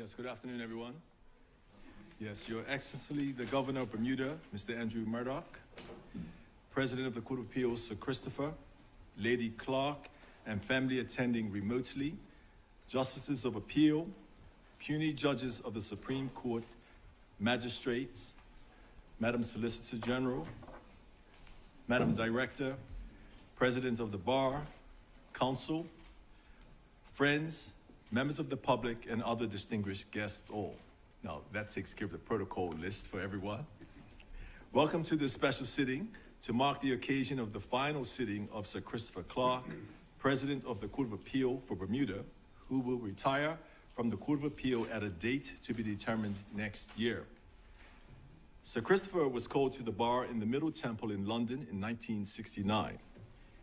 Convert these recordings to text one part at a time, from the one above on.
Yes, good afternoon, everyone. Yes, Your Excellency, the Governor of Bermuda, Mr. Andrew Murdoch, President of the Court of Appeals, Sir Christopher, Lady Clarke, and family attending remotely, Justices of Appeal, puisne judges of the Supreme Court, magistrates, Madam Solicitor General, Madam Director, President of the Bar, Council, friends, members of the public, and other distinguished guests all. Now, that takes care of the protocol list for everyone. Welcome to this special sitting to mark the occasion of the final sitting of Sir Christopher Clarke, President of the Court of Appeal for Bermuda, who will retire from the Court of Appeal at a date to be determined next year. Sir Christopher was called to the bar in the Middle Temple in London in 1969.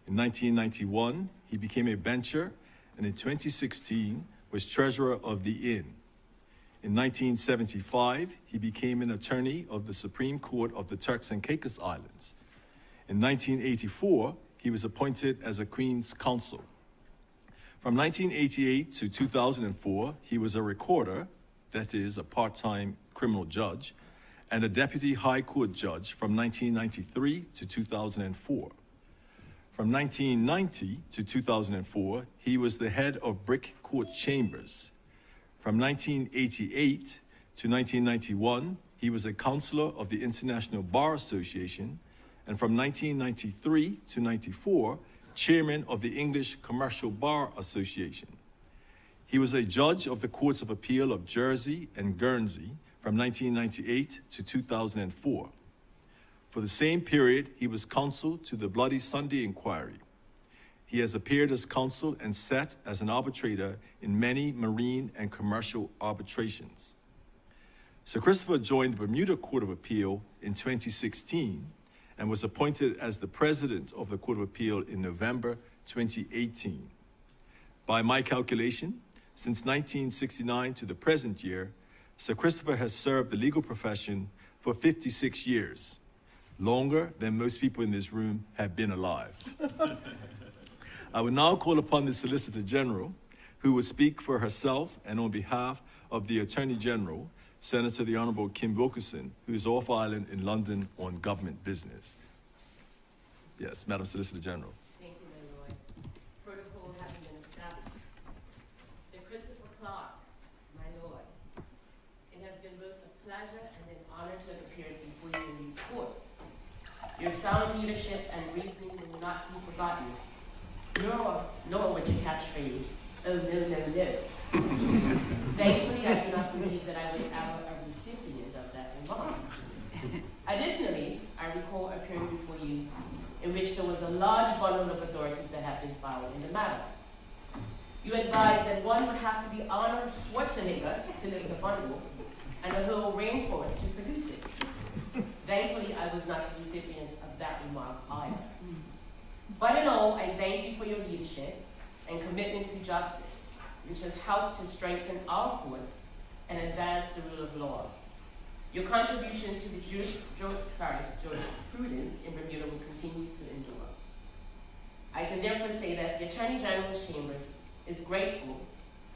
In 1991, he became a bencher, and in 2016, was treasurer of the Inn. In 1975, he became an attorney of the Supreme Court of the Turks and Caicos Islands. In 1984, he was appointed as a Queen's Counsel. From 1988 to 2004, he was a recorder, that is, a part-time criminal judge, and a deputy high court judge from 1993 to 2004. From 1990 to 2004, he was the head of Brick Court Chambers. From 1988 to 1991, he was a counselor of the International Bar Association, and from 1993 to 94, chairman of the English Commercial Bar Association. He was a judge of the Courts of Appeal of Jersey and Guernsey from 1998 to 2004. For the same period, he was counsel to the Bloody Sunday Inquiry. He has appeared as counsel and sat as an arbitrator in many marine and commercial arbitrations. Sir Christopher joined the Bermuda Court of Appeal in 2016 and was appointed as the president of the Court of Appeal in November 2018. By my calculation, since 1969 to the present year, Sir Christopher has served the legal profession for 56 years, longer than most people in this room have been alive. I will now call upon the Solicitor General, who will speak for herself and on behalf of the Attorney General, Senator the Honorable Kim Wilkinson, who is off island in London on government business. Yes, Madam Solicitor General. Thank you, my lord. Protocol having been established. Sir Christopher Clarke, my lord, it has been both a pleasure and an honor to have appeared before you in these courts. Your sound leadership and reasoning will not be forgotten, nor would your catchphrase, oh no, no, no. Thankfully, I do not believe that I was ever a recipient of that remark. Additionally, I recall appearing before you in which there was a large bundle of authorities that have been filed in the matter. You advised that one would have to be Arnold Schwarzenegger to lift the bundle and a whole rainforest to produce it. Thankfully, I was not the recipient of that remark either. But in all, I thank you for your leadership and commitment to justice, which has helped to strengthen our courts and advance the rule of law. Your contribution to the jurisprudence in Bermuda will continue to endure. I can therefore say that the Attorney General's Chambers is grateful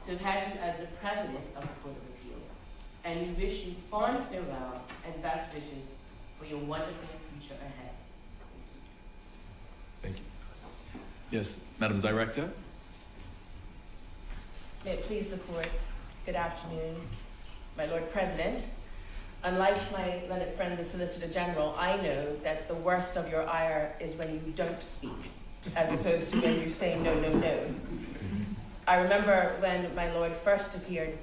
to have had you as the President of the Court of Appeal, and we wish you fond farewell and best wishes for your wonderful future ahead. Thank you. Yes, Madam Director. May it please the court, good afternoon, my Lord President. Unlike my learned friend, the Solicitor General, I know that the worst of your ire is when you don't speak, as opposed to when you say no, no, no. I remember when my Lord first appeared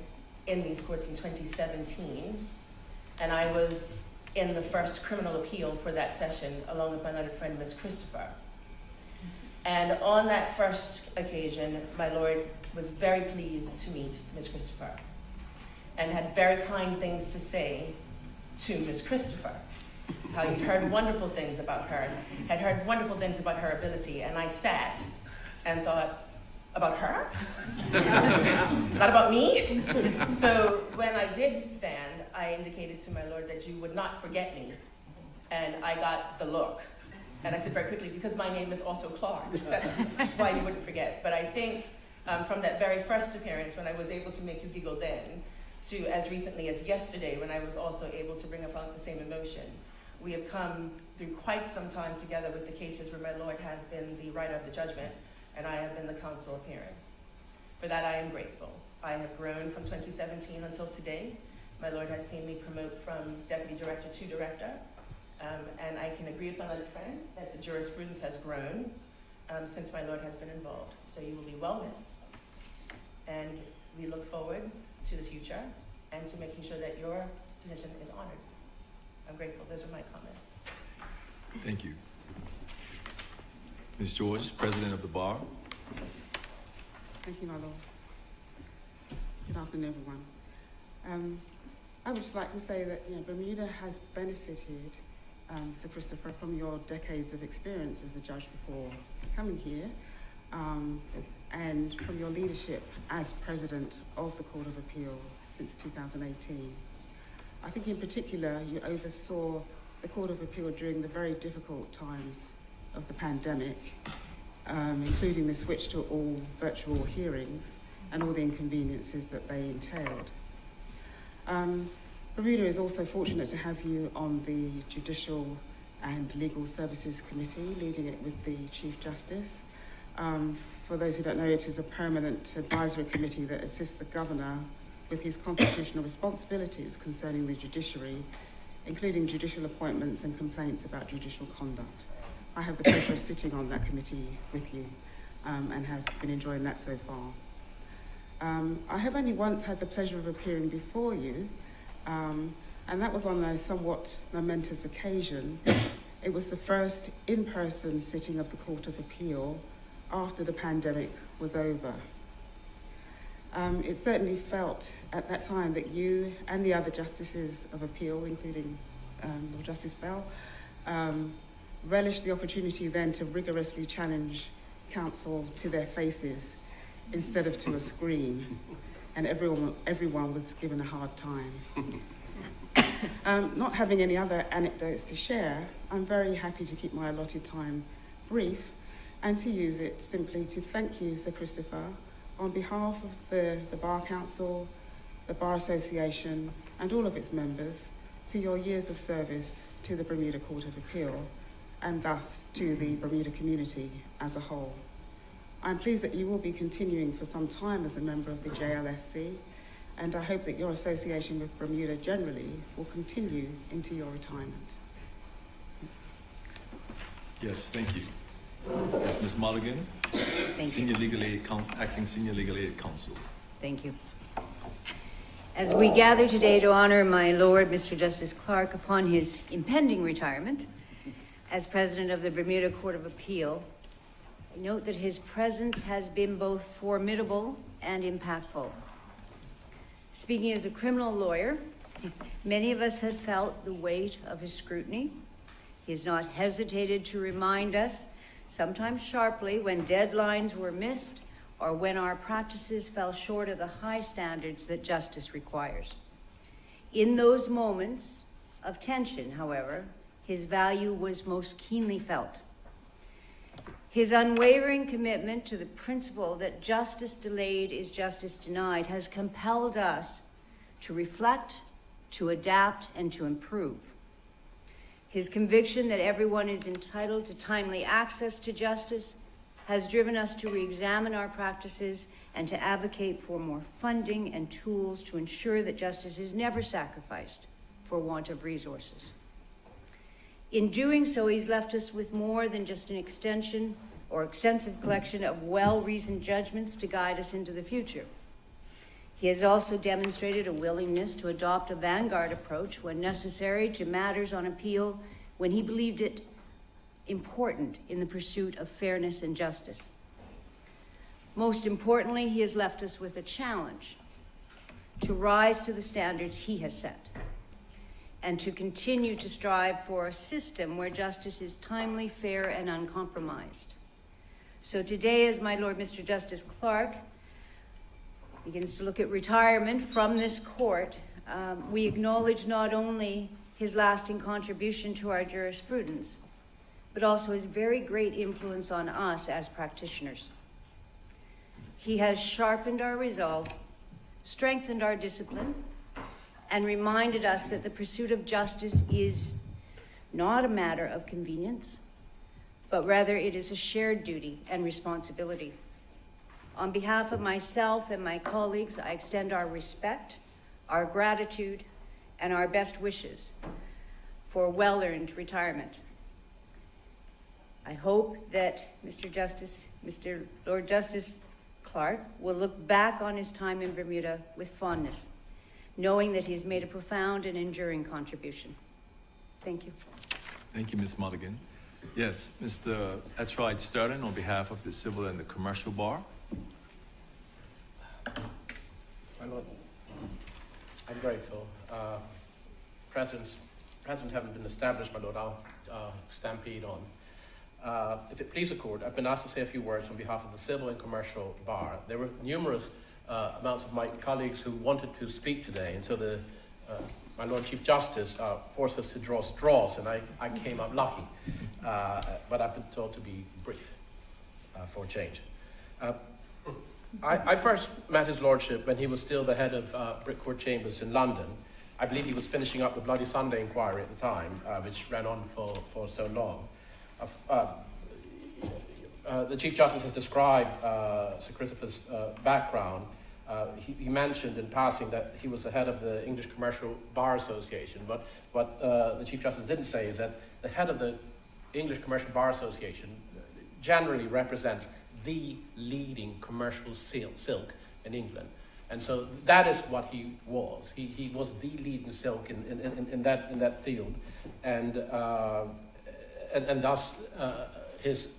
in these courts in 2017, and I was in the first criminal appeal for that session, along with my learned friend, Miss Christopher. And on that first occasion, my Lord was very pleased to meet Miss Christopher and had very kind things to say to Miss Christopher, how he'd heard wonderful things about her, and had heard wonderful things about her ability. And I sat and thought, about her? Not about me? So when I did stand, I indicated to my Lord that you would not forget me. And I got the look. And I said very quickly, because my name is also Clarke. That's why you wouldn't forget. But I think from that very first appearance, when I was able to make you giggle then, to as recently as yesterday, when I was also able to bring about the same emotion. We have come through quite some time together with the cases where my lord has been the writer of the judgment, and I have been the counsel appearing. For that I am grateful. I have grown from 2017 until today. My lord has seen me promote from deputy director to director, and I can agree with my learned friend that the jurisprudence has grown since my lord has been involved. So you will be well missed, and we look forward to the future and to making sure that your position is honored. I'm grateful. Those are my comments. Thank you. Ms. George, President of the Bar. Thank you, my lord. Good afternoon, everyone. I would just like to say that Bermuda has benefited, Sir Christopher, from your decades of experience as a judge before coming here, and from your leadership as President of the Court of Appeal since 2018. I think in particular you oversaw the Court of Appeal during the very difficult times of the pandemic, including the switch to all virtual hearings and all the inconveniences that they entailed. Bermuda is also fortunate to have you on the Judicial and Legal Services Committee, leading it with the Chief Justice. For those who don't know, it is a permanent advisory committee that assists the Governor with his constitutional responsibilities concerning the judiciary, including judicial appointments and complaints about judicial conduct. I have the pleasure of sitting on that committee with you and have been enjoying that so far. I have only once had the pleasure of appearing before you, and that was on a somewhat momentous occasion. It was the first in-person sitting of the Court of Appeal after the pandemic was over. It certainly felt at that time that you and the other justices of appeal, including Lord Justice Bell, relished the opportunity then to rigorously challenge counsel to their faces instead of to a screen, and everyone was given a hard time. Not having any other anecdotes to share, I'm very happy to keep my allotted time brief and to use it simply to thank you, Sir Christopher, on behalf of the Bar Council, the Bar Association, and all of its members for your years of service to the Bermuda Court of Appeal, and thus to the Bermuda community as a whole. I'm pleased that you will be continuing for some time as a member of the JLSC, and I hope that your association with Bermuda generally will continue into your retirement. Yes, thank you. Yes, Ms. Mulligan, Acting Senior Legal Aid Counsel. Thank you. As we gather today to honor my Lord, Mr. Justice Clarke, upon his impending retirement as President of the Bermuda Court of Appeal, I note that his presence has been both formidable and impactful. Speaking as a criminal lawyer, many of us have felt the weight of his scrutiny. He has not hesitated to remind us, sometimes sharply, when deadlines were missed or when our practices fell short of the high standards that justice requires. In those moments of tension, however, his value was most keenly felt. His unwavering commitment to the principle that justice delayed is justice denied has compelled us to reflect, to adapt, and to improve. His conviction that everyone is entitled to timely access to justice has driven us to re-examine our practices and to advocate for more funding and tools to ensure that justice is never sacrificed for want of resources. In doing so, he's left us with more than just an extension or extensive collection of well-reasoned judgments to guide us into the future. He has also demonstrated a willingness to adopt a vanguard approach when necessary to matters on appeal when he believed it important in the pursuit of fairness and justice. Most importantly, he has left us with a challenge to rise to the standards he has set and to continue to strive for a system where justice is timely, fair, and uncompromised. So today, as my Lord Mr. Justice Clarke begins to look at retirement from this court, we acknowledge not only his lasting contribution to our jurisprudence, but also his very great influence on us as practitioners. He has sharpened our resolve, strengthened our discipline, and reminded us that the pursuit of justice is not a matter of convenience, but rather it is a shared duty and responsibility. On behalf of myself and my colleagues, I extend our respect, our gratitude, and our best wishes for well-earned retirement. I hope that Mr. Lord Justice Clarke will look back on his time in Bermuda with fondness, knowing that he's made a profound and enduring contribution. Thank you. Thank you, Ms. Mulligan. Yes, Mr. Etride Sterling, on behalf of the Civil and the Commercial Bar. My Lord, I'm grateful. Precedents haven't been established, my Lord. I'll stampede on. If it please the Court, I've been asked to say a few words on behalf of the Civil and Commercial Bar. There were numerous amounts of my colleagues who wanted to speak today, and so my Lord Chief Justice forced us to draw straws, and I came up lucky. But I've been told to be brief for a change. I first met his lordship when he was still the head of Brickcourt Chambers in London. I believe he was finishing up the Bloody Sunday inquiry at the time, which ran on for so long. The Chief Justice has described Sir Christopher's background. He mentioned in passing that he was the head of the English Commercial Bar Association, but what the Chief Justice didn't say is that the head of the English Commercial Bar Association generally represents the leading commercial silk in England. And so that is what he was. He was the leading silk in that field, and thus his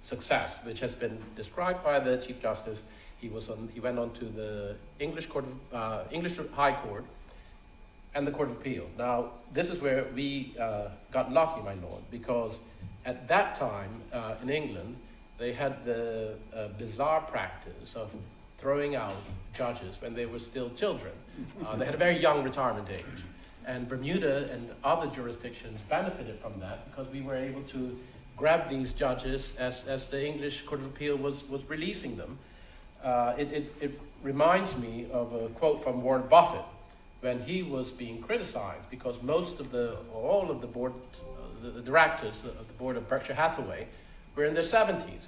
success, which has been described by the Chief Justice. He went on to the English High Court and the Court of Appeal. Now, this is where we got lucky, my Lord, because at that time in England, they had the bizarre practice of throwing out judges when they were still children. They had a very young retirement age. And Bermuda and other jurisdictions benefited from that because we were able to grab these judges as the English Court of Appeal was releasing them. It reminds me of a quote from Warren Buffett when he was being criticized because all of the board, the directors of the board of Berkshire Hathaway were in their 70s,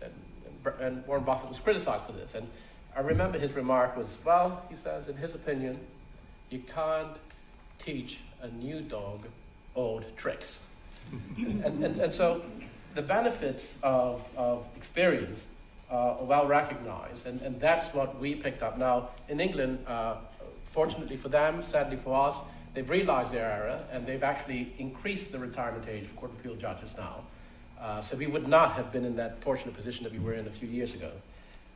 and Warren Buffett was criticized for this. And I remember his remark was, well, he says, in his opinion, you can't teach a new dog old tricks. and so the benefits of experience are well recognized, and that's what we picked up. Now, in England, fortunately for them, sadly for us, they've realized their error, and they've actually increased the retirement age for Court of Appeal judges now. So we would not have been in that fortunate position that we were in a few years ago.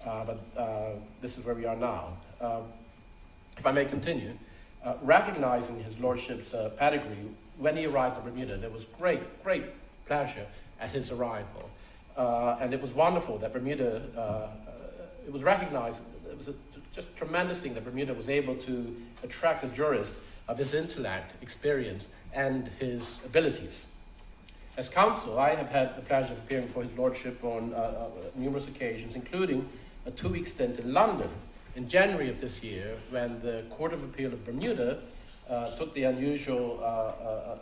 But this is where we are now. If I may continue, recognizing his lordship's pedigree, when he arrived in Bermuda, there was great pleasure at his arrival. And it was wonderful that Bermuda, it was recognized, it was just a tremendous thing that Bermuda was able to attract a jurist of his intellect, experience, and his abilities. As counsel, I have had the pleasure of appearing for his lordship on numerous occasions, including a 2-week stint in London in January of this year, when the Court of Appeal of Bermuda took the unusual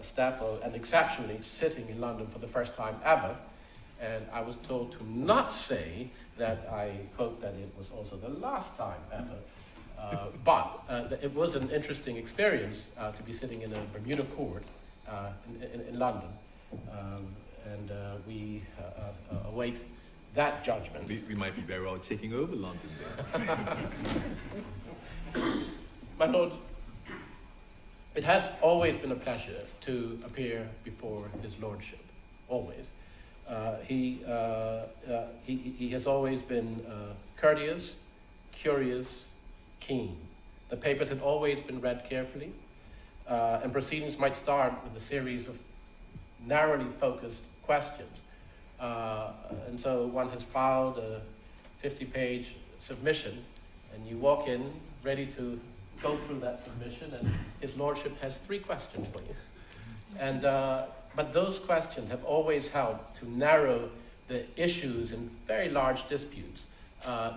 step and exceptionally sitting in London for the first time ever. And I was told to not say that I hope that it was also the last time ever. But it was an interesting experience to be sitting in a Bermuda court in London. And we await that judgment. We might be very well taking over London then. My Lord, it has always been a pleasure to appear before his lordship, always. He has always been courteous, curious, keen. The papers had always been read carefully, and proceedings might start with a series of narrowly focused questions. And so one has filed a 50-page submission, and you walk in ready to go through that submission, and his lordship has 3 questions for you. And but those questions have always helped to narrow the issues in very large disputes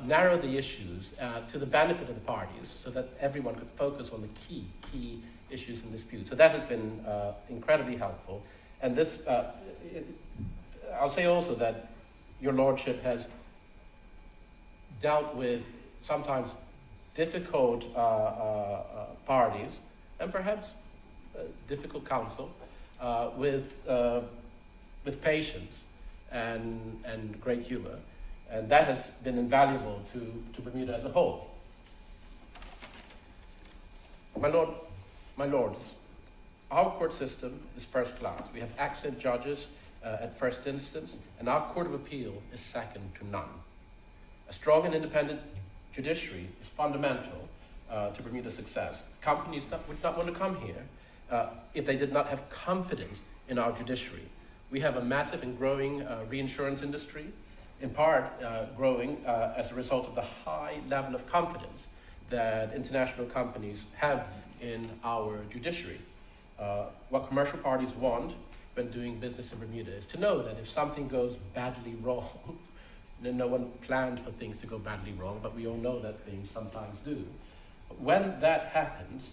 narrow the issues to the benefit of the parties so that everyone could focus on the key issues in dispute. So that has been incredibly helpful. And this, I'll say also that your lordship has dealt with sometimes difficult parties and perhaps difficult counsel with patience and great humor. And that has been invaluable to Bermuda as a whole. My lords, our court system is first class. We have excellent judges at first instance, and our Court of Appeal is second to none. A strong and independent judiciary is fundamental to Bermuda's success. Companies would not want to come here if they did not have confidence in our judiciary. We have a massive and growing reinsurance industry, in part growing as a result of the high level of confidence that international companies have in our judiciary. What commercial parties want when doing business in Bermuda is to know that if something goes badly wrong, and no one planned for things to go badly wrong, but we all know that things sometimes do. When that happens,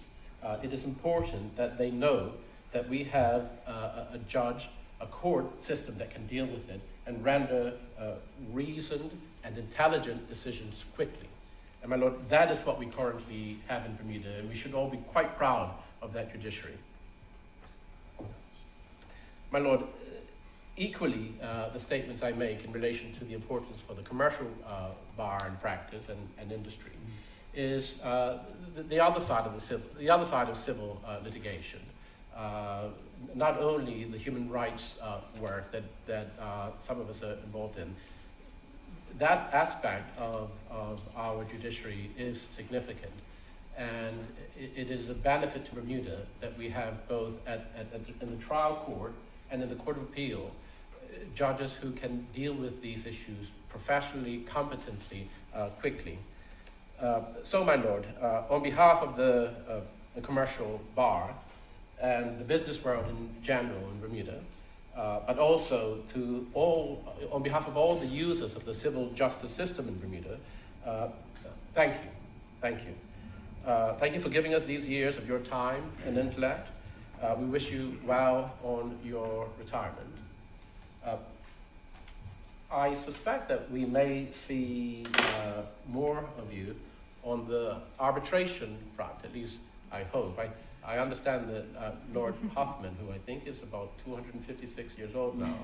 it is important that they know that we have a judge, a court system that can deal with it and render reasoned and intelligent decisions quickly. And my lord, that is what we currently have in Bermuda, and we should all be quite proud of that judiciary. My lord, equally, the statements I make in relation to the importance for the commercial bar and practice and industry is the other side of civil litigation. Not only the human rights work that some of us are involved in. That aspect of our judiciary is significant, and it is a benefit to Bermuda that we have both in the trial court and in the Court of Appeal judges who can deal with these issues professionally, competently, quickly. So, my lord, on behalf of the commercial bar and the business world in general in Bermuda, but also on behalf of all the users of the civil justice system in Bermuda, thank you. Thank you for giving us these years of your time and intellect. We wish you well on your retirement. I suspect that we may see more of you on the arbitration front, at least I hope. I understand that Lord Huffman, who I think is about 256 years old now,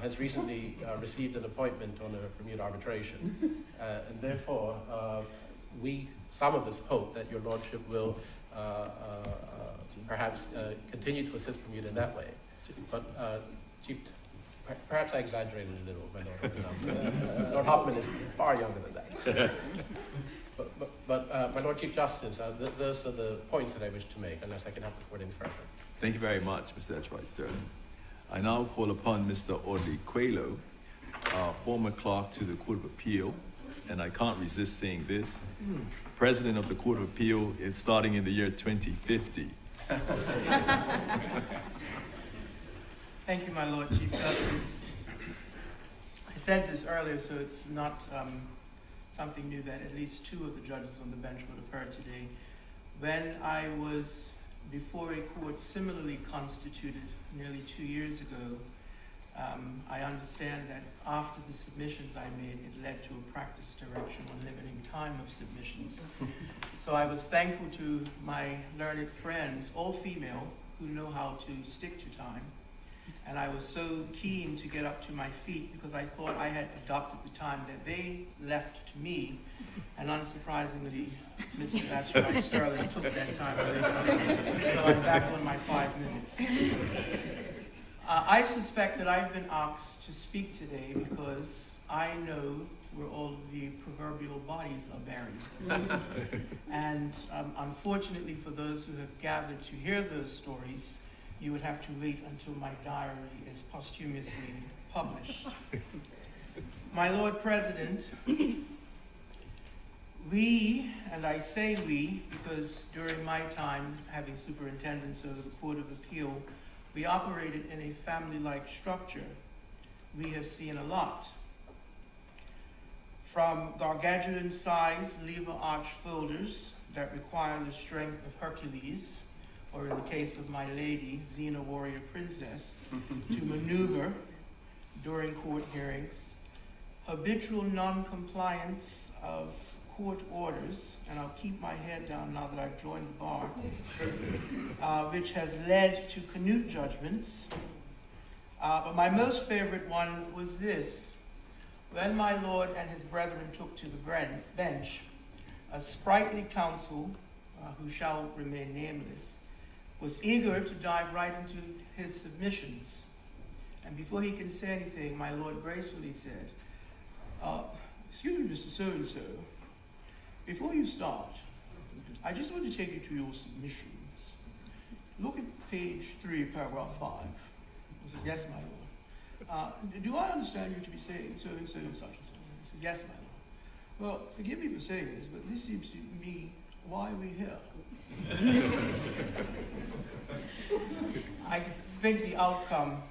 has recently received an appointment on a Bermuda arbitration. And therefore, some of us hope that your lordship will perhaps continue to assist Bermuda in that way. But Chief, perhaps I exaggerated a little, my Lord. Lord Huffman is far younger than that. But my Lord Chief Justice, those are the points that I wish to make, unless I can have the court any further. Thank you very much, Mr. Edgewright Sterling. I now call upon Mr. Audley Quaylo, former clerk to the Court of Appeal, and I can't resist saying this, President of the Court of Appeal, it's starting in the year 2050. Thank you, my Lord Chief Justice. I said this earlier, so it's not something new that at least two of the judges on the bench would have heard today. When I was before a court similarly constituted nearly 2 years ago, I understand that after the submissions I made, it led to a practice direction on limiting time of submissions. So I was thankful to my learned friends, all female, who know how to stick to time. And I was so keen to get up to my feet because I thought I had adopted the time that they left to me. And unsurprisingly, Mr. Edgewright Sterling took that time away from me. So I'm back on my 5 minutes. I suspect that I've been asked to speak today because I know where all of the proverbial bodies are buried. And unfortunately for those who have gathered to hear those stories, you would have to wait until my diary is posthumously published. My Lord President, we, and I say we because during my time having superintendence over the Court of Appeal, we operated in a family-like structure. We have seen a lot. from gargantuan-sized lever arch folders that require the strength of Hercules, or in the case of my lady, Xena Warrior Princess, to maneuver during court hearings, habitual non-compliance of court orders, and I'll keep my head down now that I've joined the bar, which has led to Canute judgments. But my most favorite one was this. When my lord and his brethren took to the bench, a sprightly counsel, who shall remain nameless, was eager to dive right into his submissions. And before he can say anything, my lord gracefully said, excuse me, Mr. So-and-so, before you start, I just want to take you to your submissions. Look at page 3, paragraph 5. I said, yes, my lord. Do I understand you to be saying so-and-so and such and so? I said, yes, my lord. Well, forgive me for saying this, but this seems to me why we're here. I think the outcome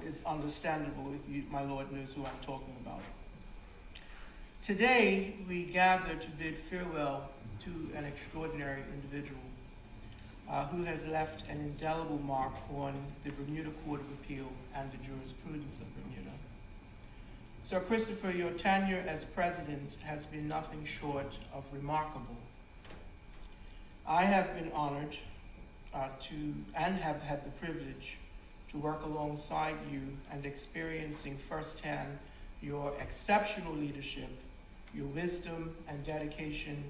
is understandable if my lord knows who I'm talking about. Today, we gather to bid farewell to an extraordinary individual who has left an indelible mark on the Bermuda Court of Appeal and the jurisprudence of Bermuda. Sir Christopher, your tenure as president has been nothing short of remarkable. I have been honored and have had the privilege to work alongside you and experiencing firsthand your exceptional leadership, your wisdom and dedication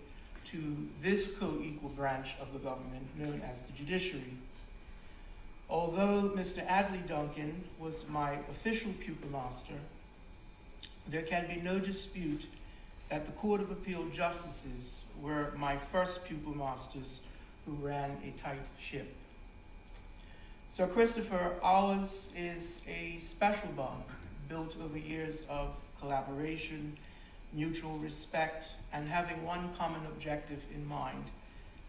to this co-equal branch of the government known as the judiciary. Although Mr. Adley Duncan was my official pupil master, there can be no dispute that the Court of Appeal justices were my first pupil masters who ran a tight ship. Sir Christopher, ours is a special bond built over years of collaboration, mutual respect, and having one common objective in mind,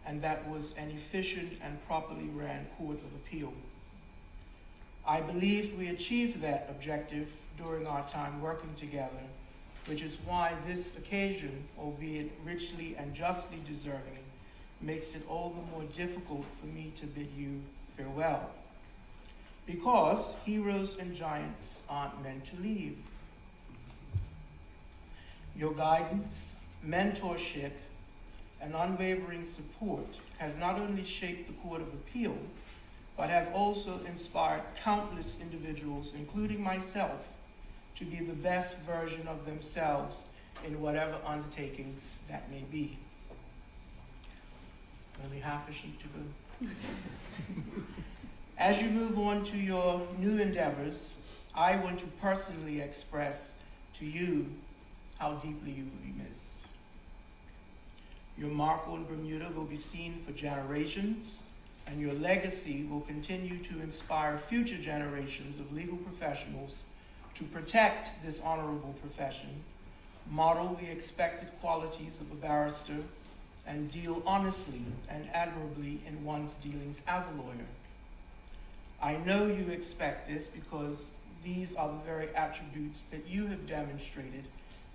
and that was an efficient and properly ran Court of Appeal. I believe we achieved that objective during our time working together, which is why this occasion, albeit richly and justly deserving, makes it all the more difficult for me to bid you farewell. Because heroes and giants aren't meant to leave. Your guidance, mentorship, and unwavering support has not only shaped the Court of Appeal, but have also inspired countless individuals, including myself, to be the best version of themselves in whatever undertakings that may be. Only half a sheet to go. As you move on to your new endeavors, I want to personally express to you how deeply you will be missed. Your mark on Bermuda will be seen for generations, and your legacy will continue to inspire future generations of legal professionals to protect this honorable profession, model the expected qualities of a barrister, and deal honestly and admirably in one's dealings as a lawyer. I know you expect this because these are the very attributes that you have demonstrated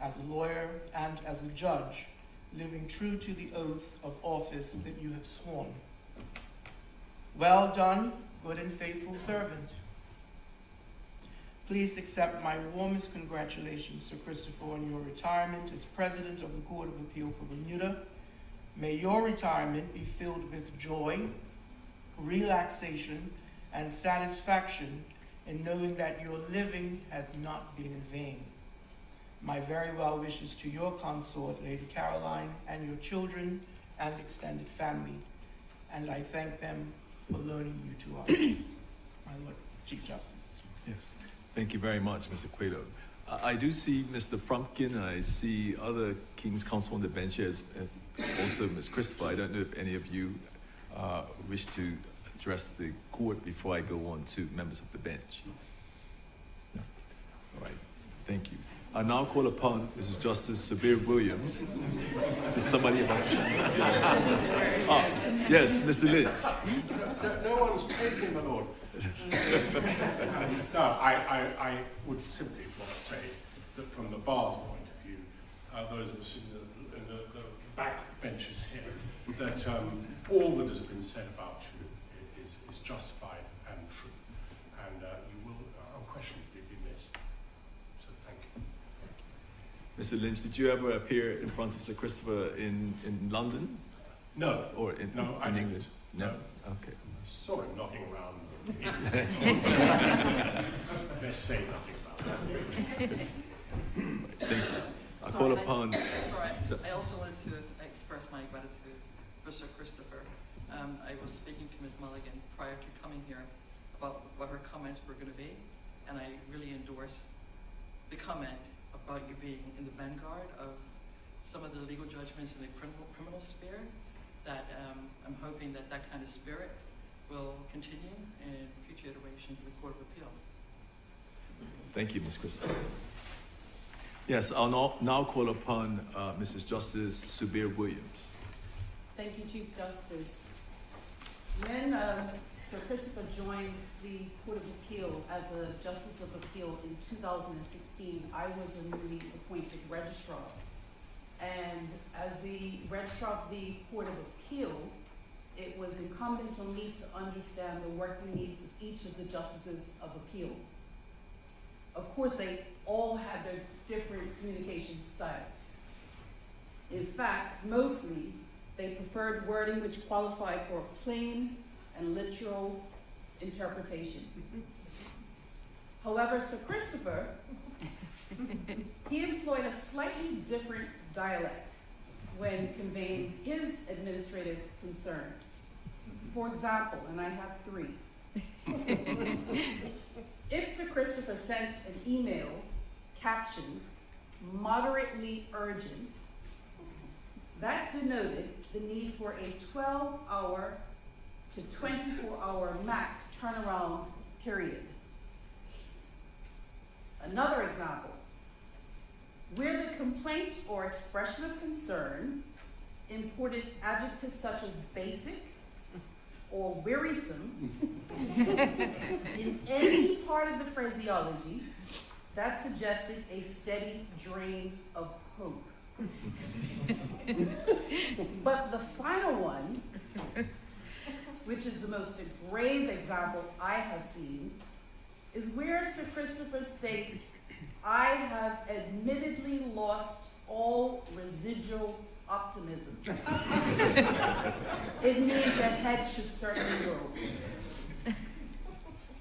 as a lawyer and as a judge, living true to the oath of office that you have sworn. Well done, good and faithful servant. Please accept my warmest congratulations, Sir Christopher, on your retirement as President of the Court of Appeal for Bermuda. May your retirement be filled with joy, relaxation, and satisfaction in knowing that your living has not been in vain. My very well wishes to your consort, Lady Caroline, and your children and extended family, and I thank them for loaning you to us. My Lord Chief Justice. Yes, thank you very much, Mr. Cueto. I do see Mr. Frumpkin, and I see other King's Counsel on the bench here, also Ms. Christopher. I don't know if any of you wish to address the court before I go on to members of the bench. No. All right, thank you. I now call upon Mrs. Justice Sabir Williams. Did somebody about to? Yes, Mr. Lynch. No one's taking my lord. No, I would simply want to say that from the bar's point of view, those of us in the back benches here, that all that has been said about you is justified and true, and you will unquestionably be missed. So thank you. Mr. Lynch, did you ever appear in front of Sir Christopher in London? No. Or in England? No. Okay. I saw him knocking around. Let's say nothing about that. Thank you. I call upon. I also wanted to express my gratitude for Sir Christopher. I was speaking to Ms. Mulligan prior to coming here about what her comments were going to be, and I really endorse the comment about you being in the vanguard of some of the legal judgments in the criminal sphere. That I'm hoping that kind of spirit will continue in future iterations of the Court of Appeal. Thank you, Ms. Christopher. Yes, I'll now call upon Mrs. Justice Subir Williams. Thank you, Chief Justice. When Sir Christopher joined the Court of Appeal as a Justice of Appeal in 2016, I was a newly appointed registrar. And as the registrar of the Court of Appeal, it was incumbent on me to understand the working needs of each of the Justices of Appeal. Of course, they all had their different communication styles. In fact, mostly, they preferred wording which qualified for plain and literal interpretation. However, Sir Christopher, he employed a slightly different dialect when conveying his administrative concerns. For example, and I have 3. If Sir Christopher sent an email captioned moderately urgent, that denoted the need for a 12-hour to 24-hour max turnaround period. Another example, where the complaint or expression of concern imported adjectives such as basic or wearisome in any part of the phraseology, that suggested a steady drain of hope. But the final one, which is the most grave example I have seen, is where Sir Christopher states, "I have admittedly lost all residual optimism." It means that heads should certainly roll.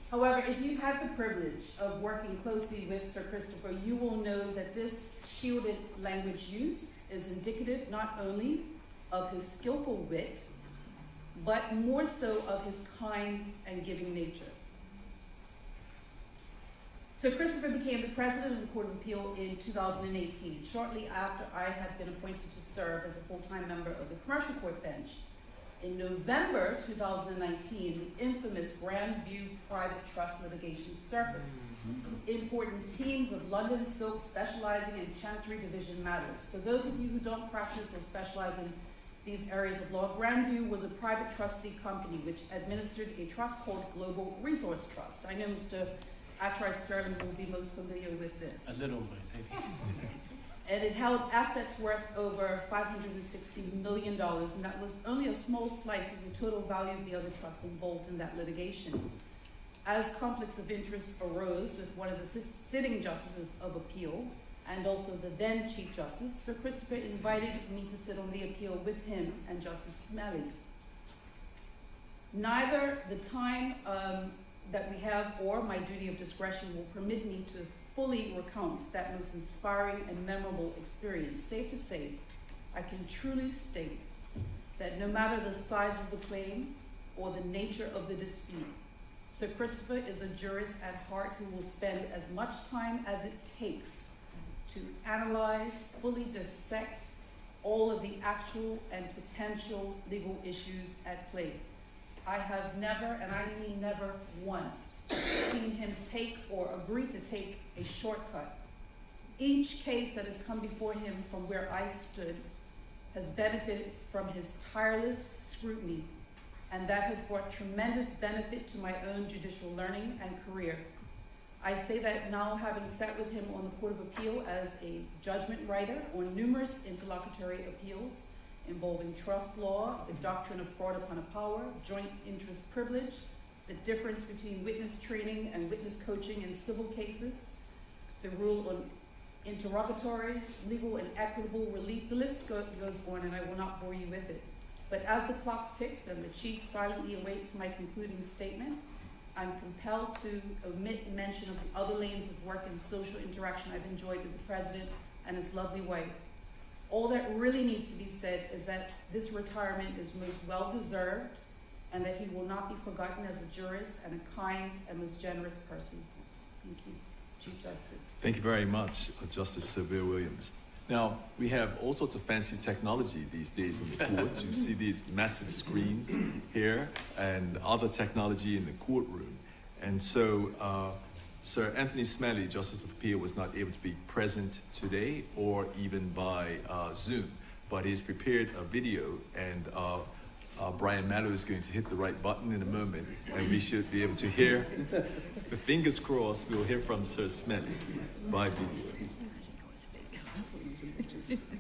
However, if you had the privilege of working closely with Sir Christopher, you will know that this shielded language use is indicative not only of his skillful wit, but more so of his kind and giving nature. Sir Christopher became the president of the Court of Appeal in 2018, shortly after I had been appointed to serve as a full-time member of the Commercial Court bench. In November 2019, the infamous Grandview private trust litigation surfaced. Important teams of London Silk specializing in Chancery Division matters. For those of you who don't practice or specialize in these areas of law, Grandview was a private trustee company which administered a trust called Global Resource Trust. I know Mr. Attright Sterling will be most familiar with this. A little bit, maybe. And it held assets worth over $560 million, and that was only a small slice of the total value of the other trusts involved in that litigation. As conflicts of interest arose with one of the sitting justices of appeal, and also the then Chief Justice, Sir Christopher invited me to sit on the appeal with him and Justice Smalley. Neither the time that we have or my duty of discretion will permit me to fully recount that most inspiring and memorable experience. Safe to say, I can truly state that no matter the size of the claim or the nature of the dispute, Sir Christopher is a jurist at heart who will spend as much time as it takes to analyze, fully dissect all of the actual and potential legal issues at play. I have never, and I mean never once, seen him take or agree to take a shortcut. Each case that has come before him from where I stood has benefited from his tireless scrutiny, and that has brought tremendous benefit to my own judicial learning and career. I say that now, having sat with him on the Court of Appeal as a judgment writer on numerous interlocutory appeals involving trust law, the doctrine of fraud upon a power, joint interest privilege, the difference between witness training and witness coaching in civil cases, the rule on interrogatories, legal and equitable relief. The list goes on, and I will not bore you with it. But as the clock ticks and the Chief silently awaits my concluding statement, I'm compelled to omit mention of the other lanes of work and social interaction I've enjoyed with the President and his lovely wife. All that really needs to be said is that this retirement is most well-deserved and that he will not be forgotten as a jurist and a kind and most generous person. Thank you, Chief Justice. Thank you very much, Justice Sylvia Williams. Now, we have all sorts of fancy technology these days in the courts. You see these massive screens here and other technology in the courtroom. And so, Sir Anthony Smalley, Justice of Appeal, was not able to be present today or even by Zoom, but he's prepared a video, and Brian Mallow is going to hit the right button in a moment, and we should be able to hear, the fingers crossed, we'll hear from Sir Smalley by video.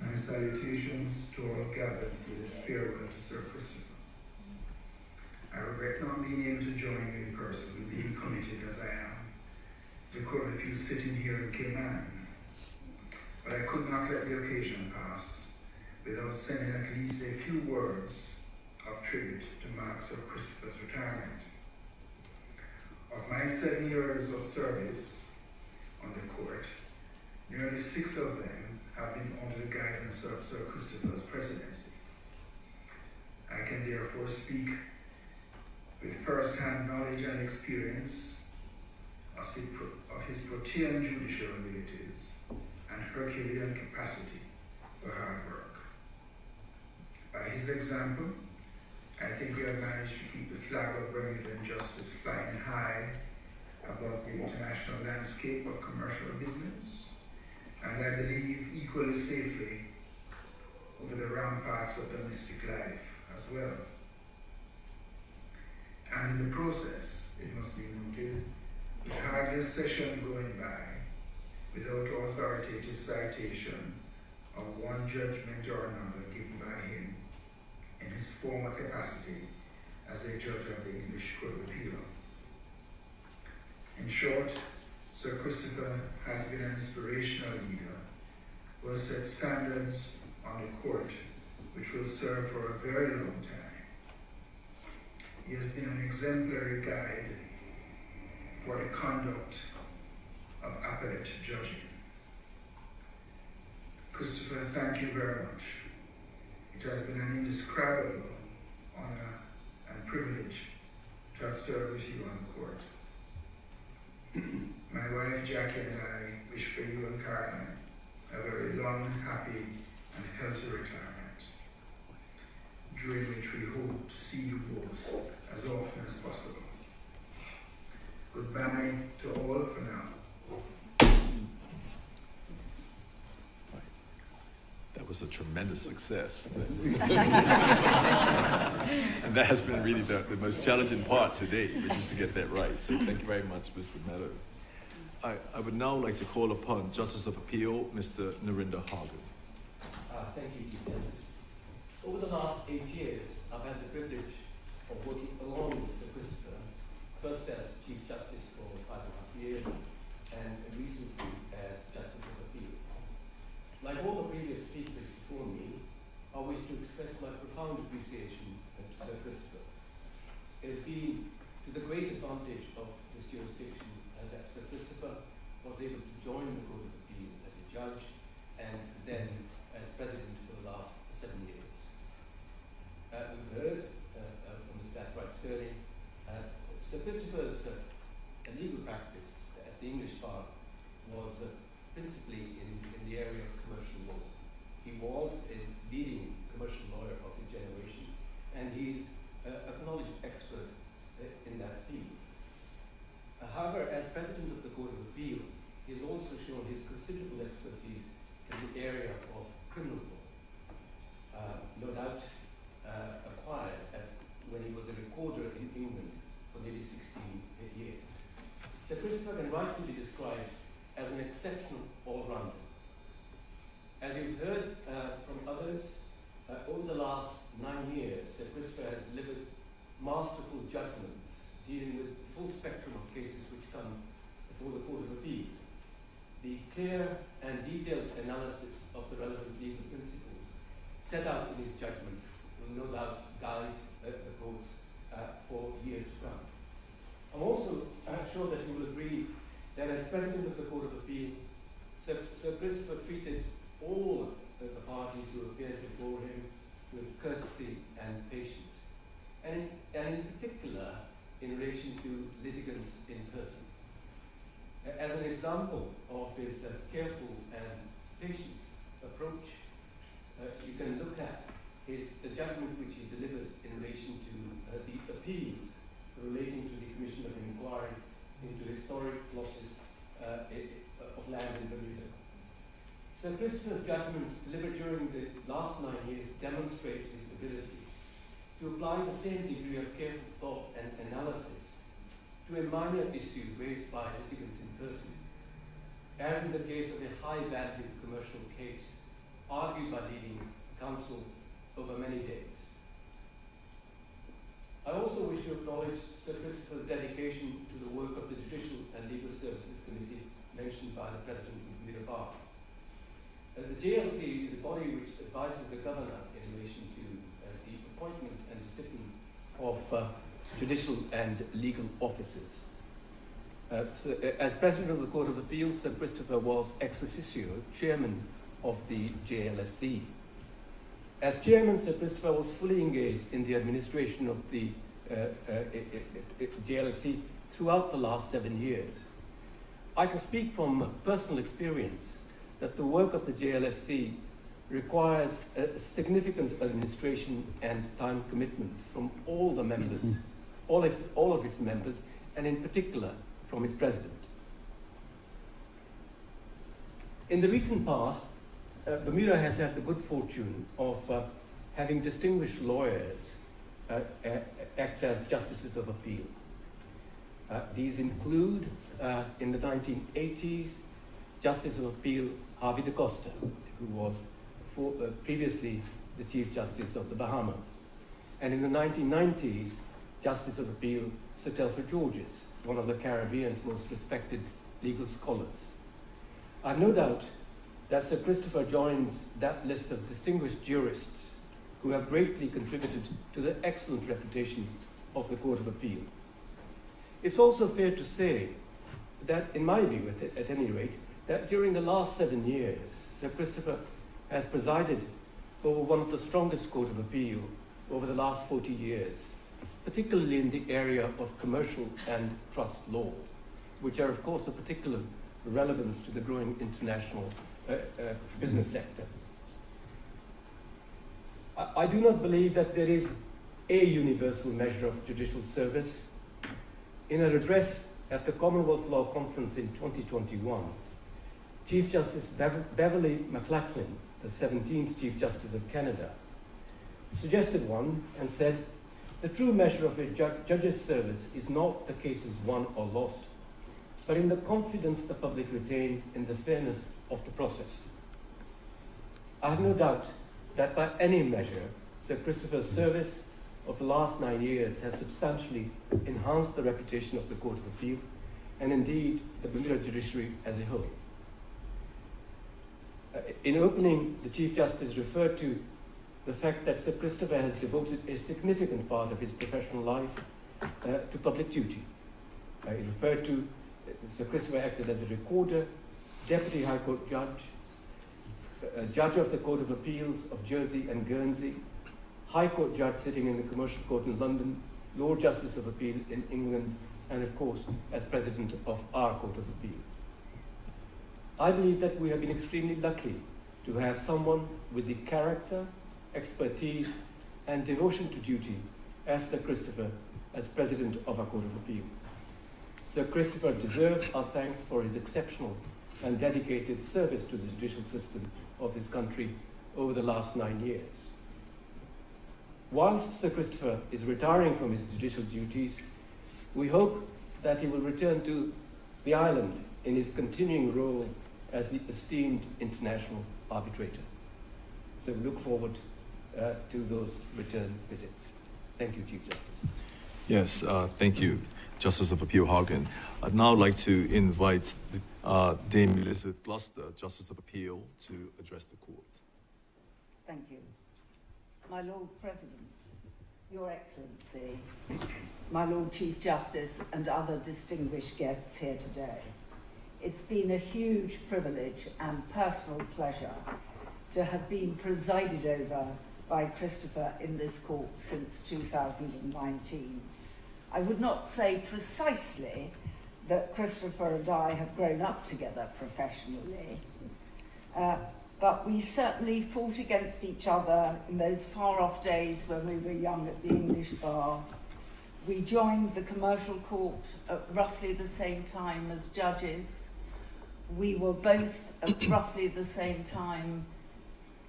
My salutations to all gathered for this farewell to Sir Christopher. I regret not being able to join you in person, being committed as I am to the Court of Appeal sitting here in Kilmarnock. But I could not let the occasion pass without sending at least a few words of tribute to mark Sir Christopher's retirement. Of my 7 years of service on the court, nearly 6 of them have been under the guidance of Sir Christopher's presidency. I can therefore speak with first-hand knowledge and experience of his protean judicial abilities and Herculean capacity for hard work. By his example, I think we have managed to keep the flag of Bermudan justice flying high above the international landscape of commercial business, and I believe equally safely over the ramparts of domestic life as well. And in the process, it must be noted, with hardly a session going by without authoritative citation of one judgment or another given by him in his former capacity as a judge of the English Court of Appeal. In short, Sir Christopher has been an inspirational leader who has set standards on the court which will serve for a very long time. He has been an exemplary guide for the conduct of appellate judging. Christopher, thank you very much. It has been an indescribable honor and privilege to have served with you on the court. My wife Jackie and I wish for you and Caroline a very long, happy, and healthy retirement, during which we hope to see you both as often as possible. Goodbye to all for now. That was a tremendous success. And that has been really the most challenging part today, which is to get that right. So thank you very much, Mr. Mello. I would now like to call upon Justice of Appeal, Mr. Narinder Hagen. Thank you, Chief Justice. Over the last 8 years, I've had the privilege of working along with Sir Christopher, first as Chief Justice for 5.5 years, and recently as Justice of Appeal. Like all the previous speakers before me, I wish to express my profound appreciation to Sir Christopher. It has been to the great advantage of this jurisdiction that Sir Christopher was able to join the Court of Appeal as a judge and then as President for the last 7 years. We've heard from Mr. Ackright Sterling, Sir Christopher's legal practice at the English bar was principally in the area of commercial law. He was a leading commercial lawyer of his generation, and he's an acknowledged expert in that field. However, as President of the Court of Appeal, he has also shown his considerable expertise in the area of criminal law, no doubt acquired as when he was a recorder in England for nearly 16 years. Sir Christopher can rightfully set out in his judgment will no doubt guide the courts for years to come. I'm also sure that you will agree that as President of the Court of Appeal, Sir Christopher treated all the parties who appeared before him with courtesy and patience, and in particular in relation to litigants in person. As an example of his careful and patient approach, you can look at the judgment which he delivered in relation to the appeals relating to the commission of inquiry into historic losses of land in Bermuda. Sir Christopher's judgments delivered during the last 9 years demonstrate his ability to apply the same degree of careful thought and analysis to a minor issue raised by a litigant in person, as in the case of a high-value commercial case argued by leading counsel over many days. I also wish to acknowledge Sir Christopher's dedication to the work of the Judicial and Legal Services Committee mentioned by the President of the Bermuda Bar. The JLC is a body which advises the Governor in relation to the appointment and discipline of judicial and legal officers. So, as President of the Court of Appeal, Sir Christopher was ex officio Chairman of the JLSC. As Chairman, Sir Christopher was fully engaged in the administration of the JLSC throughout the last 7 years. I can speak from personal experience that the work of the JLSC requires a significant administration and time commitment from all the members, all of its members, and in particular from its president. In the recent past, Bermuda has had the good fortune of having distinguished lawyers act as justices of appeal. These include, in the 1980s, Justice of Appeal Harvey da Costa, who was previously the Chief Justice of the Bahamas. And in the 1990s, Justice of Appeal Sir Telford Georges, one of the Caribbean's most respected legal scholars. I've no doubt that Sir Christopher joins that list of distinguished jurists who have greatly contributed to the excellent reputation of the Court of Appeal. It's also fair to say that, in my view, at any rate, that during the last 7 years, Sir Christopher has presided over one of the strongest Court of Appeal over the last 40 years, particularly in the area of commercial and trust law, which are, of course, of particular relevance to the growing international business sector. I do not believe that there is a universal measure of judicial service. In an address at the Commonwealth Law Conference in 2021, Chief Justice Beverly McLachlan, the 17th Chief Justice of Canada, suggested one and said, "The true measure of a judge's service is not the cases won or lost, but in the confidence the public retains in the fairness of the process." I have no doubt that by any measure, Sir Christopher's service of the last 9 years has substantially enhanced the reputation of the Court of Appeal, and indeed the Bermuda Judiciary as a whole. In opening, the Chief Justice referred to the fact that Sir Christopher has devoted a significant part of his professional life to public duty. He referred to Sir Christopher acted as a recorder, Deputy High Court Judge, Judge of the Court of Appeals of Jersey and Guernsey, High Court Judge sitting in the Commercial Court in London, Lord Justice of Appeal in England, and of course, as President of our Court of Appeal. I believe that we have been extremely lucky to have someone with the character, expertise, and devotion to duty as Sir Christopher as President of our Court of Appeal. Sir Christopher deserves our thanks for his exceptional and dedicated service to the judicial system of this country over the last 9 years. Whilst Sir Christopher is retiring from his judicial duties, we hope that he will return to the island in his continuing role as the esteemed international arbitrator. So we look forward to those return visits. Thank you, Chief Justice. Yes, thank you, Justice of Appeal Hagen. I'd now like to invite Dame Elizabeth Gloucester, Justice of Appeal, to address the court. Thank you. my Lord President, Your Excellency, my Lord Chief Justice, and other distinguished guests here today. It's been a huge privilege and personal pleasure to have been presided over by Christopher in this court since 2019. I would not say precisely that Christopher and I have grown up together professionally, but we certainly fought against each other in those far-off days when we were young at the English bar. We joined the commercial court at roughly the same time as judges. We were both at roughly the same time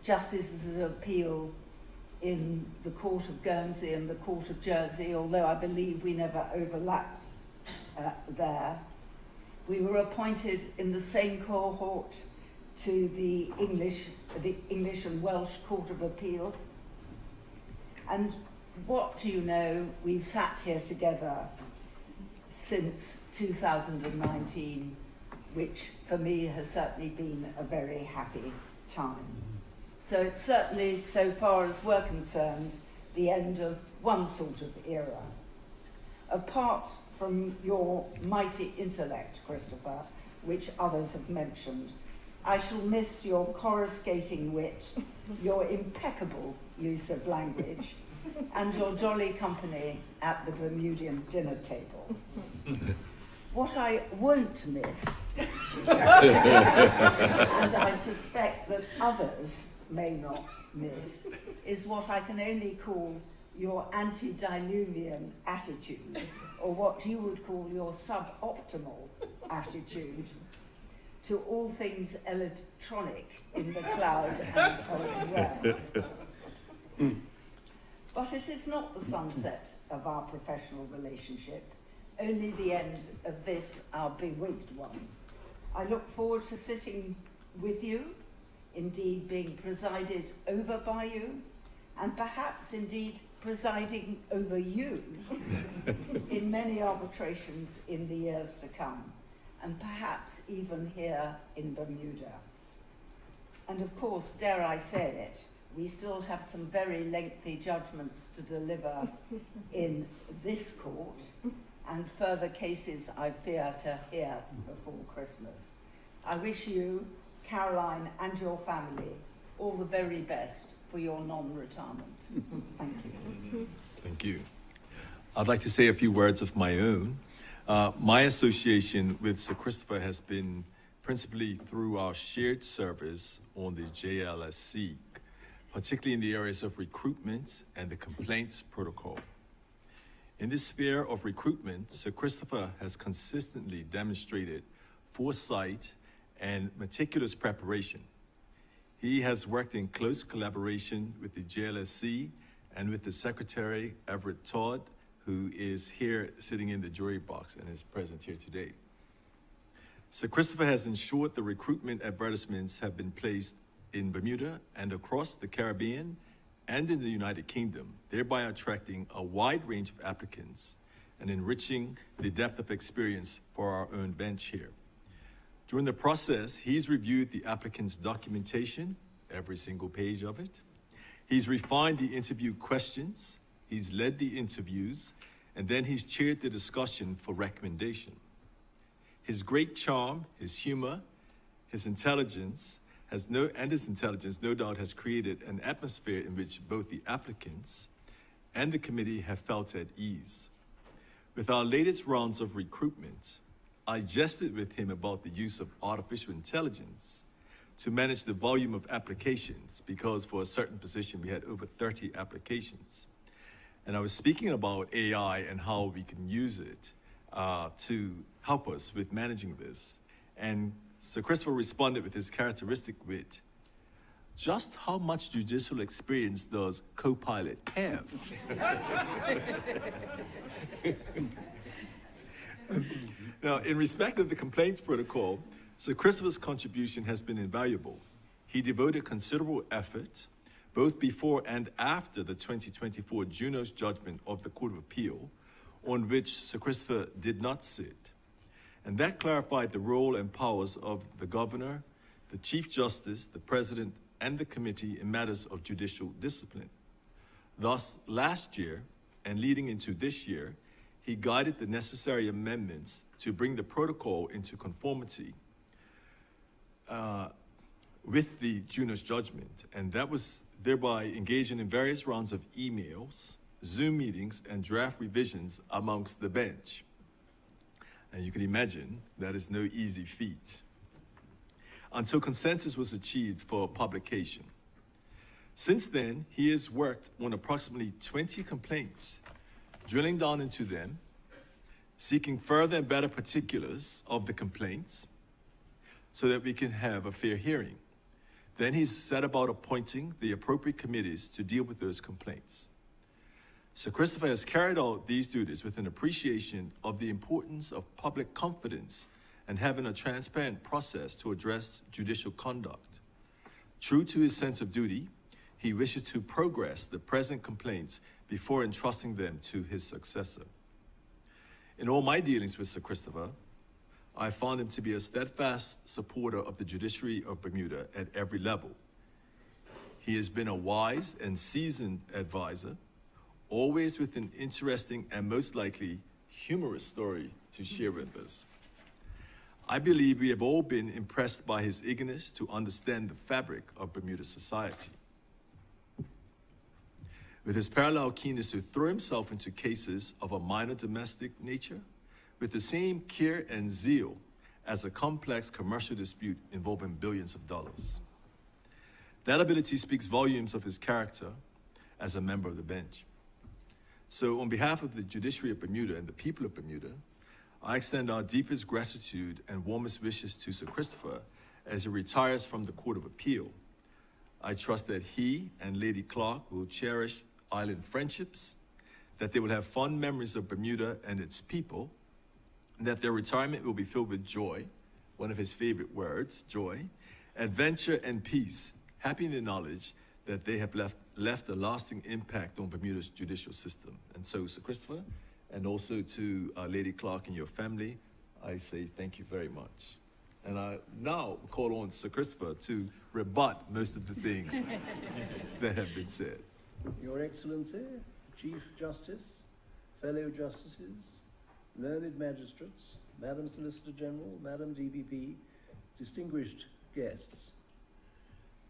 justices of appeal in the Court of Guernsey and the Court of Jersey, although I believe we never overlapped there. We were appointed in the same cohort to the English and Welsh Court of Appeal. And what do you know, we've sat here together since 2019, which for me has certainly been a very happy time. So it's certainly, so far as we're concerned, the end of one sort of era. Apart from your mighty intellect, Christopher, which others have mentioned, I shall miss your coruscating wit, your impeccable use of language, and your jolly company at the Bermudian dinner table. What I won't miss, and I suspect that others may not miss, is what I can only call your antediluvian attitude, or what you would call your suboptimal attitude to all things electronic in the cloud and elsewhere. But it is not the sunset of our professional relationship, only the end of this, our bewigged one. I look forward to sitting with you, indeed being presided over by you, and perhaps indeed presiding over you in many arbitrations in the years to come, and perhaps even here in Bermuda. And of course, dare I say it, we still have some very lengthy judgments to deliver in this court, and further cases I fear to hear before Christmas. I wish you, Caroline, and your family all the very best for your non-retirement. Thank you. Thank you. I'd like to say a few words of my own. My association with Sir Christopher has been principally through our shared service on the JLSC, particularly in the areas of recruitment and the complaints protocol. In this sphere of recruitment, Sir Christopher has consistently demonstrated foresight and meticulous preparation. He has worked in close collaboration with the JLSC and with the Secretary, Everett Todd, who is here sitting in the jury box and is present here today. Sir Christopher has ensured the recruitment advertisements have been placed in Bermuda and across the Caribbean and in the United Kingdom, thereby attracting a wide range of applicants and enriching the depth of experience for our own bench here. During the process, he's reviewed the applicant's documentation, every single page of it. He's refined the interview questions, he's led the interviews, and then he's chaired the discussion for recommendation. His great charm, his humor, his intelligence, no doubt has created an atmosphere in which both the applicants and the committee have felt at ease. With our latest rounds of recruitment, I jested with him about the use of artificial intelligence to manage the volume of applications, because for a certain position we had over 30 applications. And I was speaking about AI and how we can use it to help us with managing this. And Sir Christopher responded with his characteristic wit. Just how much judicial experience does Copilot have? Now, in respect of the complaints protocol, Sir Christopher's contribution has been invaluable. He devoted considerable effort, both before and after the 2024 Junos judgment of the Court of Appeal, on which Sir Christopher did not sit. And that clarified the role and powers of the Governor, the Chief Justice, the President, and the committee in matters of judicial discipline. Thus, last year and leading into this year, he guided the necessary amendments to bring the protocol into conformity with the Junos judgment, and that was thereby engaging in various rounds of emails, Zoom meetings, and draft revisions amongst the bench. And you can imagine that is no easy feat, until consensus was achieved for publication. Since then, he has worked on approximately 20 complaints, drilling down into them, seeking further and better particulars of the complaints so that we can have a fair hearing. Then he's set about appointing the appropriate committees to deal with those complaints. Sir Christopher has carried out these duties with an appreciation of the importance of public confidence and having a transparent process to address judicial conduct. True to his sense of duty, he wishes to progress the present complaints before entrusting them to his successor. In all my dealings with Sir Christopher, I found him to be a steadfast supporter of the Judiciary of Bermuda at every level. He has been a wise and seasoned advisor, always with an interesting and most likely humorous story to share with us. I believe we have all been impressed by his eagerness to understand the fabric of Bermuda society. With his parallel keenness to throw himself into cases of a minor domestic nature, with the same care and zeal as a complex commercial dispute involving billions of dollars. That ability speaks volumes of his character as a member of the bench. So on behalf of the Judiciary of Bermuda and the people of Bermuda, I extend our deepest gratitude and warmest wishes to Sir Christopher as he retires from the Court of Appeal. I trust that he and Lady Clarke will cherish island friendships, that they will have fond memories of Bermuda and its people, and that their retirement will be filled with joy, one of his favorite words, joy, adventure and peace, happy in the knowledge that they have left a lasting impact on Bermuda's judicial system. And so, Sir Christopher, and also to Lady Clarke and your family, I say thank you very much. And I now call on Sir Christopher to rebut most of the things that have been said. Your Excellency, Chief Justice, fellow justices, learned magistrates, Madam Solicitor General, Madam DPP, distinguished guests.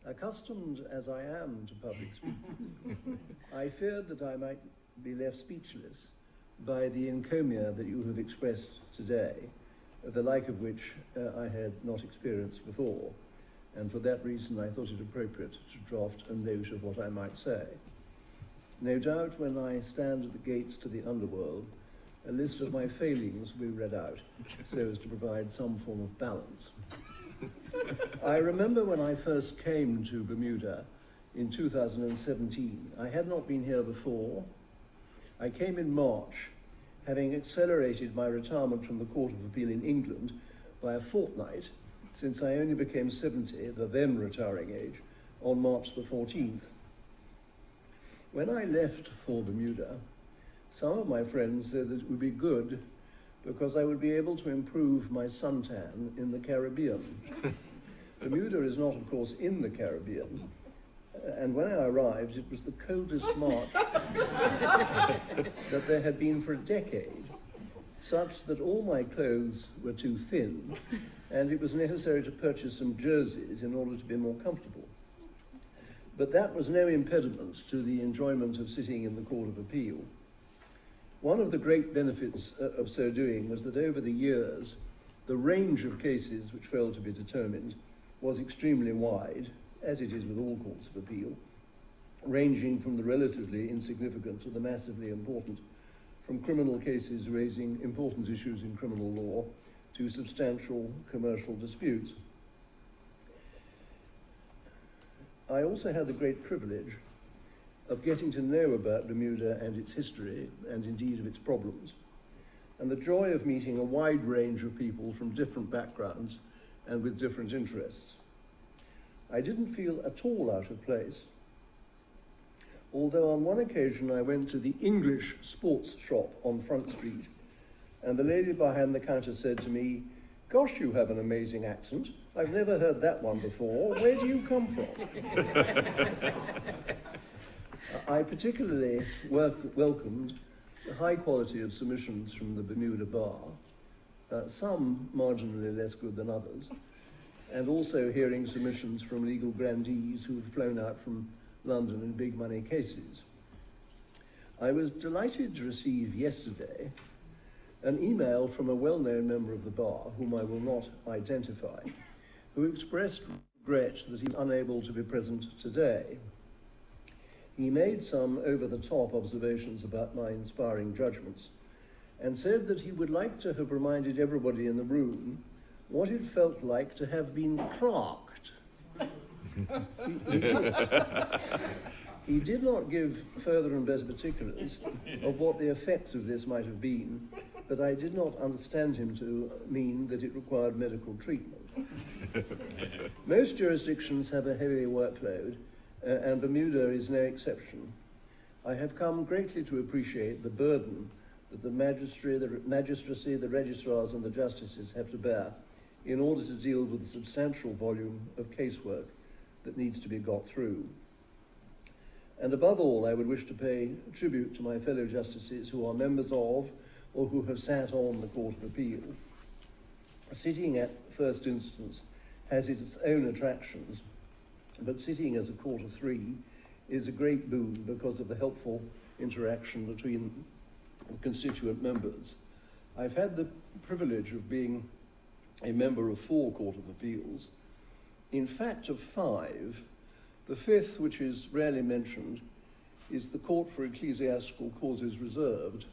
Accustomed as I am to public speaking, I feared that I might be left speechless by the encomia that you have expressed today, the like of which I had not experienced before, and for that reason I thought it appropriate to draft a note of what I might say. No doubt when I stand at the gates to the underworld, a list of my failings will be read out so as to provide some form of balance. I remember when I first came to Bermuda in 2017. I had not been here before. I came in March, having accelerated my retirement from the Court of Appeal in England by a fortnight, since I only became 70, the then retiring age, on March the 14th. When I left for Bermuda, some of my friends said that it would be good because I would be able to improve my suntan in the Caribbean. Bermuda is not, of course, in the Caribbean, and when I arrived, it was the coldest March that there had been for a decade, such that all my clothes were too thin, and it was necessary to purchase some jerseys in order to be more comfortable. But that was no impediment to the enjoyment of sitting in the Court of Appeal. One of the great benefits of so doing was that over the years, the range of cases which failed to be determined was extremely wide, as it is with all courts of appeal, ranging from the relatively insignificant to the massively important, from criminal cases raising important issues in criminal law to substantial commercial disputes. I also had the great privilege of getting to know about Bermuda and its history, and indeed of its problems, and the joy of meeting a wide range of people from different backgrounds and with different interests. I didn't feel at all out of place, although on one occasion I went to the English sports shop on Front Street, and the lady behind the counter said to me, "Gosh, you have an amazing accent. I've never heard that one before. Where do you come from?" I particularly welcomed the high quality of submissions from the Bermuda Bar, some marginally less good than others, and also hearing submissions from legal grandees who had flown out from London in big money cases. I was delighted to receive yesterday an email from a well-known member of the bar, whom I will not identify, who expressed regret that he was unable to be present today. He made some over-the-top observations about my inspiring judgments and said that he would like to have reminded everybody in the room what it felt like to have been clerked. He did not give further and better particulars of what the effect of this might have been, but I did not understand him to mean that it required medical treatment. Most jurisdictions have a heavy workload, and Bermuda is no exception. I have come greatly to appreciate the burden that the magistracy, the registrars and the justices have to bear in order to deal with the substantial volume of casework that needs to be got through. And above all, I would wish to pay tribute to my fellow justices who are members of or who have sat on the Court of Appeal. Sitting at first instance has its own attractions, but sitting as a court of three is a great boon because of the helpful interaction between the constituent members. I've had the privilege of being a member of 4 Court of Appeals, in fact of 5. The 5th, which is rarely mentioned, is the Court for Ecclesiastical Causes Reserved.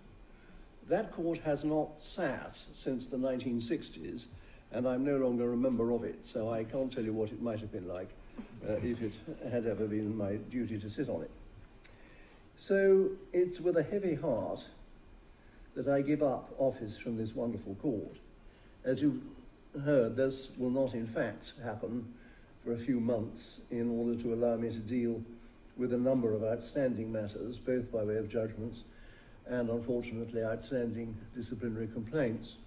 That court has not sat since the 1960s, and I'm no longer a member of it, so I can't tell you what it might have been like if it had ever been my duty to sit on it. So it's with a heavy heart that I give up office from this wonderful court. As you've heard, this will not in fact happen for a few months in order to allow me to deal with a number of outstanding matters, both by way of judgments and, unfortunately, outstanding disciplinary complaints.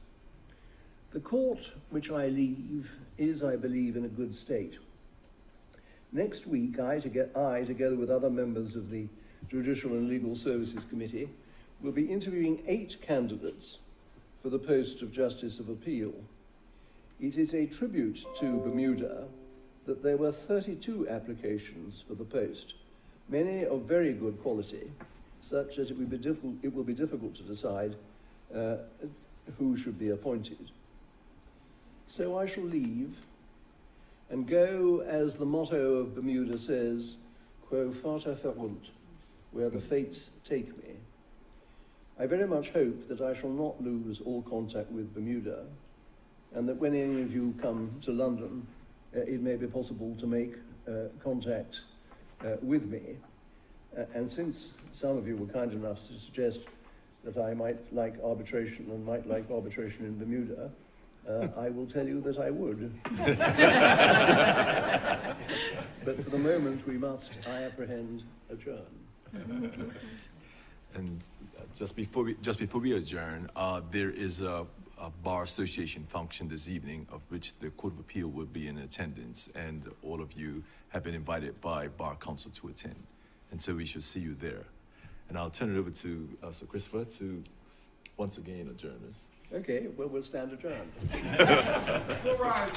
The court which I leave is, I believe, in a good state. Next week, I, together with other members of the Judicial and Legal Services Committee, will be interviewing 8 candidates for the post of Justice of Appeal. It is a tribute to Bermuda that there were 32 applications for the post, many of very good quality, such that it will be difficult to decide who should be appointed. So I shall leave and go, as the motto of Bermuda says, quo fata ferunt, where the fates take me. I very much hope that I shall not lose all contact with Bermuda, and that when any of you come to London, it may be possible to make contact with me. And since some of you were kind enough to suggest that I might like arbitration and might like arbitration in Bermuda, I will tell you that I would. But for the moment, we must, I apprehend, adjourn. And just before we adjourn, there is a Bar Association function this evening of which the Court of Appeal will be in attendance, and all of you have been invited by Bar Council to attend. And so we should see you there. And I'll turn it over to Sir Christopher to once again adjourn us. Okay, well, we'll stand adjourned. All right.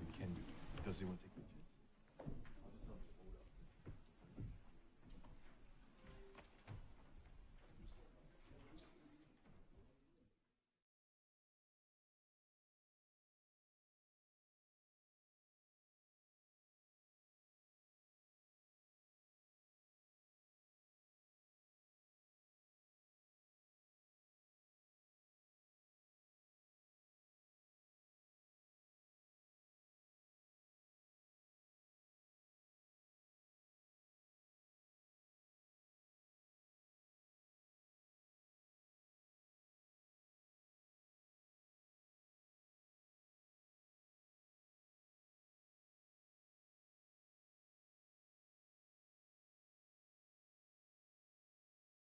We can do. Does he want to take